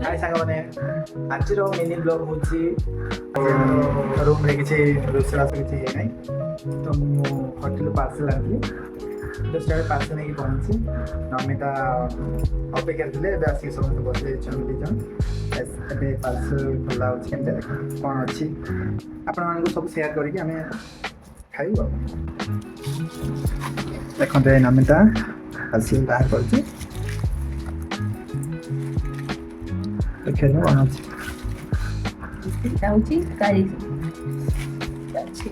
हाय सांग माने आज रो मिनी ब्लॉग होची रूम रे किछि रोसरास किछि हे नै तो मु होटल पार्सल आनली जस्ट आए पार्सल नहीं पहुंची नमिता अपेक्षा करले बे आसी समस्त बसले चंदी जन एबे पार्सल खोला होची केते कोन अछि आपण मान को सब शेयर करी कि हमें खाइबो देखो दे नमिता आसी बाहर करछि खेलने वाला जाऊची काली जाऊची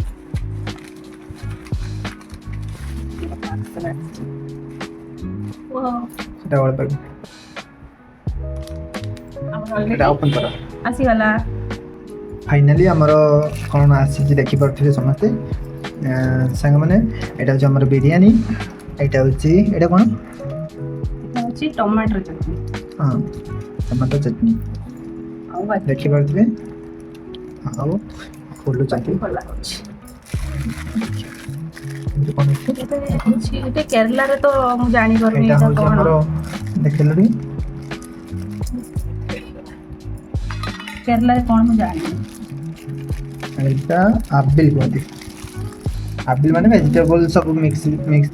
वाह सेटा वाला पर सेटा ओपन करा आसी वाला फाइनली हमर कोन आसी देखि परथिले समते संग माने एटा जो हमर बिरयानी एटा होची एटा कोन होची टमाटर चटनी हां टमाटर चटनी देखि परथिले आओ खोलो चाकी खोला होची कोन अछि एते केरला रे तो मु जानि करनी एटा एटा होची कोन हमर देखलबी केरला रे कोन मु जानि एटा आबिल कोंती आबिल माने वेजिटेबल सब मिक्स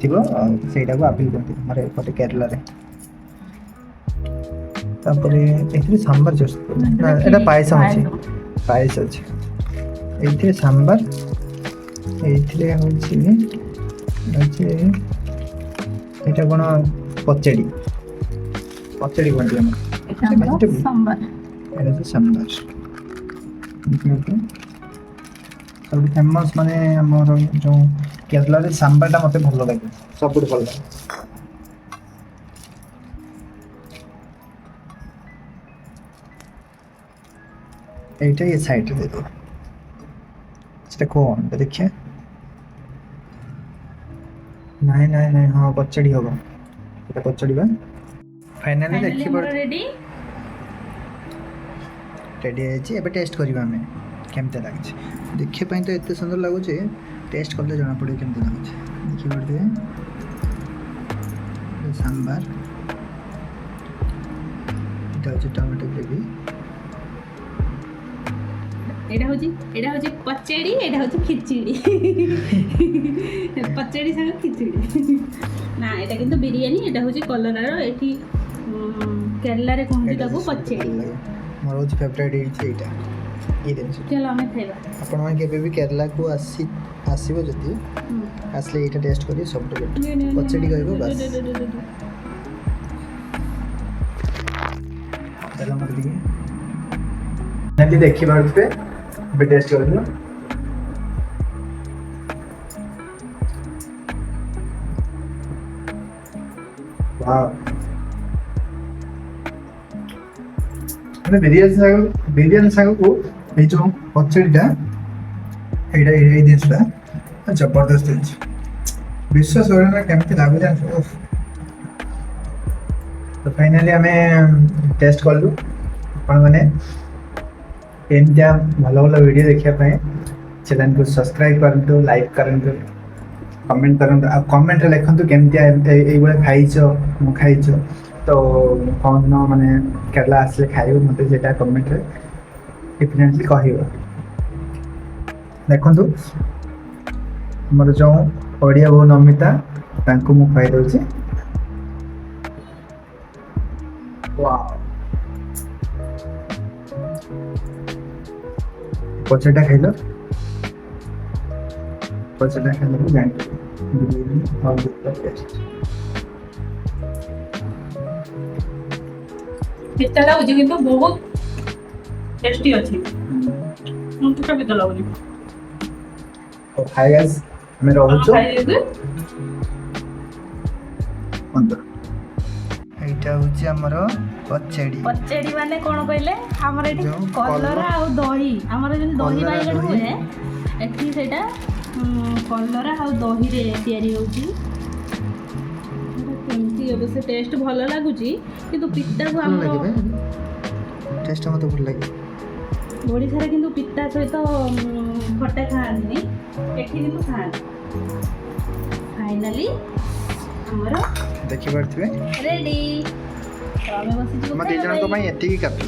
थिबो सेटा को आबिल कोंती मारे पटे केरला रे तापरे एथि सांबर जस्ट ना एटा पायसम अछि पायस अछि एथि सांबर एथि होछि अछि एटा कोन पचड़ी पचड़ी कोंती हम एटा सांबर एटा तो सांबर सब फेमस माने हमर जो केरला रे सांबर ता मते भलो लागे सब भलो लागे এইটা এই সাইডে দে দাও সেটা কোন দেখে নাই নাই নাই হ্যাঁ পচড়ি হবে এটা পচড়ি বা ফাইনালি দেখি পড় রেডি রেডি আছে এবে টেস্ট করিবা আমি কেমতে লাগছে দেখে পাই তো এত সুন্দর লাগুছে টেস্ট করলে জানা পড়ে কেমতে লাগুছে দেখি পড় দে सांबर এটা হচ্ছে টমেটো গ্রেভি এটা হচ্ছে পচেড়ি এটা হচ্ছে খিচুড়ি পচেড়ি সাথে খিচুড়ি না এটা কিন্তু বিরিয়ানি এটা হচ্ছে কলরার এটি কেরলা রে কোনটি তাকু পচেড়ি मोर होची फेवरेट एटा ये देन चलो हमें खाइबा आपण मान केबे भी केरला को आसीबो जति आसले एटा टेस्ट करी सब तो पचड़ी कहबो बस चलो मत दिए नली देखि बार पे बे टेस्ट कर दियो वाओ মানে বিরিয়ানি সাগো को এই যে পচড়িটা এইটা এই দিছলা জবরদস্ত আছে বিশ্বাস করে না কেমতে লাগু জান তো ফাইনালি আমি টেস্ট করলু आपण माने एंडिया भलो भलो वीडियो देखिया पाए चैनल को सब्सक्राइब करंतु लाइक करंतु कमेंट करंतु आ कमेंट रे लिखंतु केमतिया एई बळे खाइछो मु खाइछो तो कौन न माने केरला आसले खाइबो मते जेटा कमेंट रे डेफिनेटली कहिबो देखंतु हमर जो ओडिया बो नमिता तांको मु खाइ दउची वाओ पचड़ा खाइलो जान बिरयानी और टेस्ट पिता लाଗୁଛି କିନ୍ତୁ ବହୁତ टेस्टी ଅଛି ମୁଁ ତ କେବେ ଲାଗୁଛି तो हाय गाइस हमें रहउछो अंदर এইটা হচ্ছে আমার पचेड़ी माने कोन कहले हमर एठी कलरा आ दही हमर जन दही बाइगण होए एठी सेटा कलरा आ दही रे तयारी होची केमती अबसे टेस्ट भलो लागुची किंतु पित्ता को हम टेस्ट मत भल लागे ओडिसा रे किंतु पित्ता सहित खट्टा खाआनी एठी किंतु खाआनी फाइनली देखि पारथिबे रेडी तो हमें बस हम 2 जन को पई एति की काफी